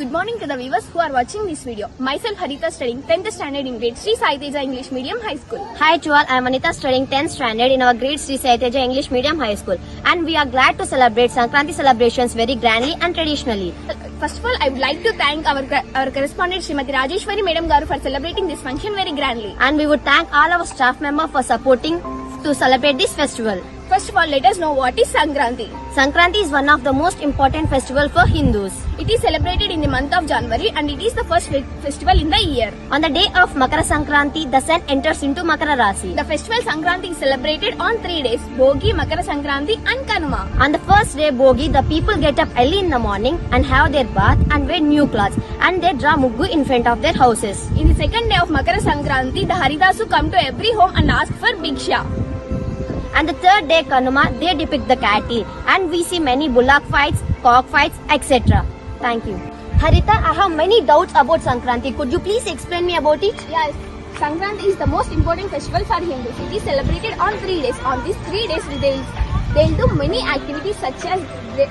Good morning to the viewers who are watching this video. Myself Harita, studying 10th standard in grade Sri Sai Teja English Medium High School. Hi to all, I am Anita, studying 10th standard in our grade Sri Sai Teja English Medium High School, and we are glad to celebrate Sankranti celebrations very grandly and traditionally. First of all, I would like to thank our correspondent Srimati Rajeshwari Madam Garu for celebrating this function very grandly. And we would thank all our staff members for supporting to celebrate this festival. First of all, let us know what is Sankranti. Sankranti is one of the most important festivals for Hindus. It is celebrated in the month of January and it is the first festival in the year. On the day of Makara Sankranti, the sun enters into Makara Rasi. The festival Sankranti is celebrated on 3 days: Bogi, Makara Sankranti and Kanuma. On the first day, Bogi, the people get up early in the morning and have their bath and wear new clothes, and they draw muggu in front of their houses. In the second day of Makara Sankranti, the Haridasu come to every home and ask for Bhiksha. And the third day, Kanuma, they depict the cattle, and we see many bullock fights, cock fights, etc. Thank you. Harita, I have many doubts about Sankranti. Could you please explain me about it? Yes, Sankranti is the most important festival for Hindus. It is celebrated on 3 days. On these 3 days, they'll do many activities such as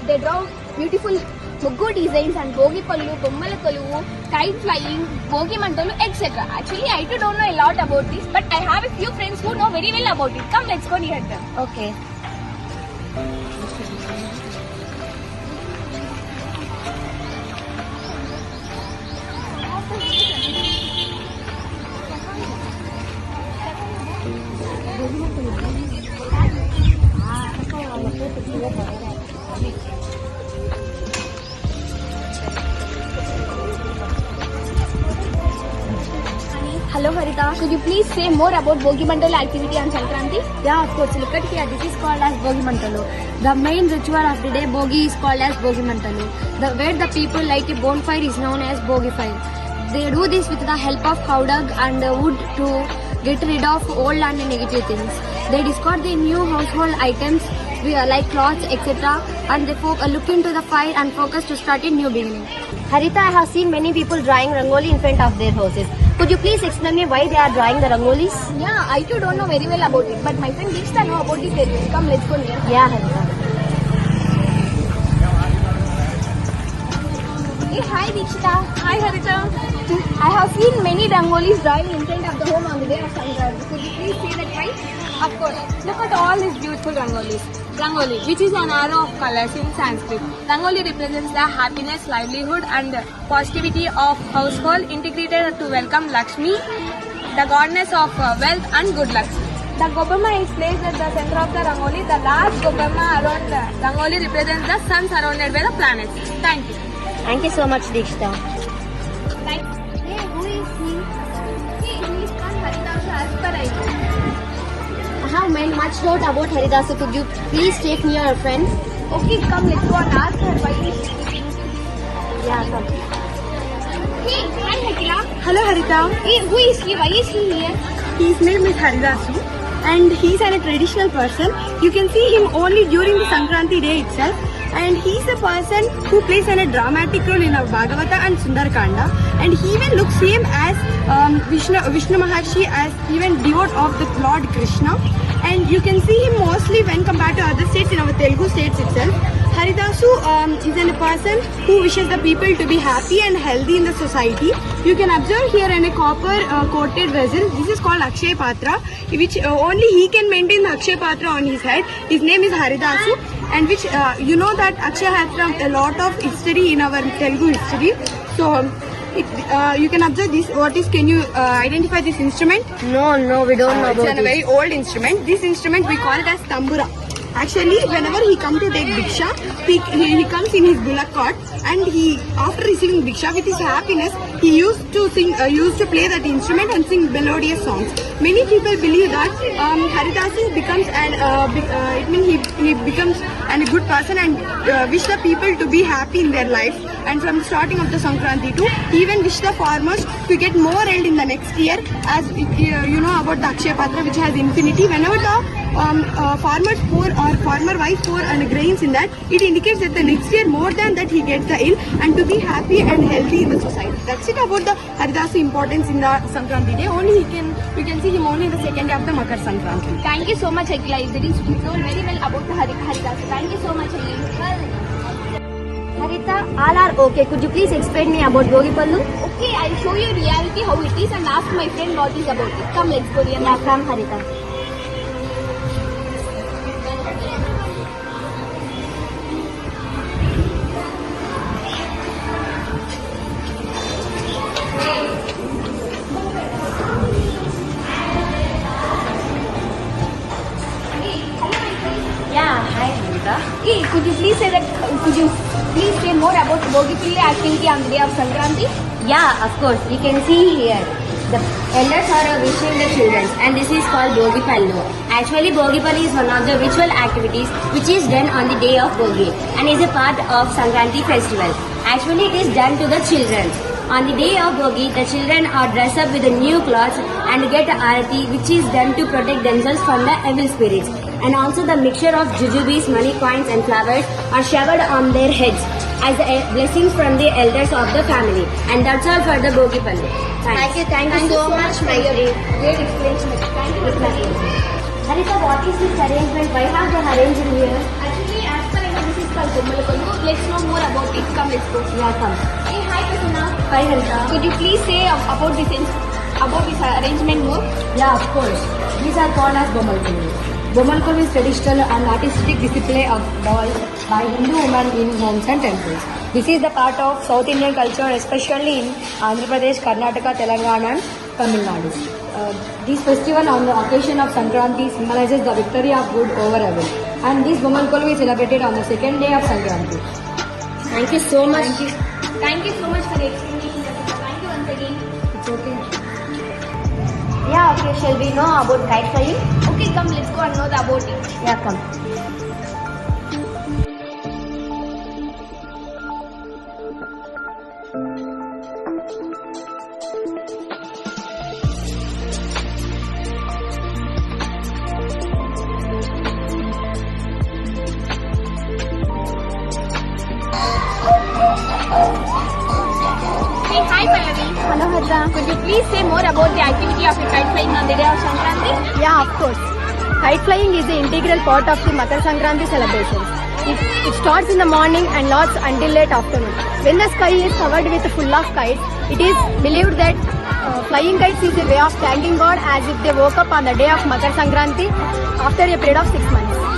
they draw beautiful muggu designs and bogi pallu, bommala koluvu, kite flying, bogi mantalu, etc. Actually, I too don't know a lot about this, but I have a few friends who know very well about it. Come, let's go near them. Okay. Hello Harita, could you please say more about Bogi Mandalu activity on Sankranti? Yeah, of course. Look at here. This is called as Bogi Mantalu. The main ritual of the day, Bogi, is called as Bogi Mantalu. Where the people light a bonfire is known as Bogi fire. They do this with the help of cow dung and wood to get rid of old and negative things. They discard the new household items like clothes, etc. and they look into the fire and focus to start a new beginning. Harita, I have seen many people drawing rangoli in front of their houses. Could you please explain me why they are drawing the rangolis? Yeah, I too don't know very well about it, but my friend Deekshita know about it very well. Come, let's go near. Yeah, Harita. Hey, hi Deekshita. Hi Harita. I have seen many rangolis drawing in front of the home on the day of Sankranti. Could you please say that why? Of course. Look at all these beautiful rangolis. Rangoli, which is an arrow of colors in Sanskrit. Rangoli represents the happiness, livelihood and positivity of household integrated to welcome Lakshmi, the goddess of wealth and good luck. The Gobama is placed at the center of the Rangoli. The last Gobama around the Rangoli represents the sun surrounded by the planets. Thank you. Thank you so much, Deekshita. Hey, who is he? He is called Haridasu as per I know. I have made much doubt about Haridasu. Could you please take me your friend? Okay, come, let's go and ask her why is she. Yeah, come. Hey, hi Hakila. Hello Harita. Hey, who is he? Why is he here? His name is Haridasu and he's a traditional person. You can see him only during the Sankranti day itself, and he's a person who plays a dramatic role in our Bhagavata and Sundarakanda, and he even looks same as Vishnu Maharshi, as even devote of the Lord Krishna, and you can see him mostly when compared to other states in our Telugu states itself. Haridasu is a person who wishes the people to be happy and healthy in the society. You can observe here in a copper coated vessel. This is called Akshay Patra, which only he can maintain the Akshay Patra on his head. His name is Haridasu, and which you know that Akshay has from a lot of history in our Telugu history. So you can observe this. What is? Can you identify this instrument? No, we don't know about It's a it. very old instrument. This instrument we call it as tambura. Actually, whenever he come to take Diksha, he comes in his bullock cart, and after receiving Diksha with his happiness, he used to play that instrument and sing melodious songs. Many people believe that Haridasu becomes he becomes a good person and wish the people to be happy in their life. And from the starting of the Sankranti too, he even wish the farmers to get more yield in the next year, as you know about the Akshaya Patra, which has infinity. Whenever the farmer wife pour and grains in that, it indicates that the next year more than that he gets the yield and to be happy and healthy in the society. That's it about the Haridasu importance in the Sankranti day. Only we can see him only in the second day of the Makar Sankranti. Thank you so much, Akhila. You told very well about the Haridasu. Thank you so much, Akhila. Harita, all are okay. Could you please explain me about Bogi Pallu? Okay, I'll show you reality how it is and ask my friend what is about it. Come, let's go. Yeah, come Harita. Yeah, hi Harita. Hey, could you please say more about Bogi Pallu activity on the day of Sankranti? Yeah, of course. You can see here. The elders are wishing the children, and this is called Bogi Pallu. Actually, Bogi Pallu is one of the ritual activities which is done on the day of Bogi and is a part of Sankranti festival. Actually, it is done to the children. On the day of Bogi, the children are dressed up with the new clothes and get arati, which is done to protect themselves from the evil spirits. And also the mixture of jujubes, money coins and flowers are showered on their heads as blessings from the elders of the family. And that's all for the Bogi Pallu. Thank you so much, my great explanation. Thank you. Harita, what is this arrangement? Why have they arranged it here? Actually, as per I know, this is called Bommala Pallu. Let's know more about it. Come, let's go. Yeah, come. Hey, hi, Prasanna. Hi, Harita. Could you please say about this arrangement more? Yeah, of course. These are called as Bommal Kollu. Bommal Kollu is traditional and artistic display of dolls by Hindu women in homes and temples. This is the part of South Indian culture, especially in Andhra Pradesh, Karnataka, Telangana and Tamil Nadu. This festival on the occasion of Sankranti symbolizes the victory of good over evil. And this Bommal Kollu is celebrated on the second day of Sankranti. Thank you so much. Thank you so much for the explanation. Thank you once again. It's okay. Yeah, okay. Shall we know about kite flying? Okay, come, let's go and know about it. Yeah, come. Hey, hi, Pallavi. Hello, Harita. Could you please say more about the activity of your kite flying on the day of Sankranti? Yeah, of course. Kite flying is an integral part of the Makar Sankranti celebrations. It starts in the morning and lasts until late afternoon. When the sky is covered with full of kites, it is believed that flying kites is a way of thanking God as if they woke up on the day of Makar Sankranti after a period of 6 months.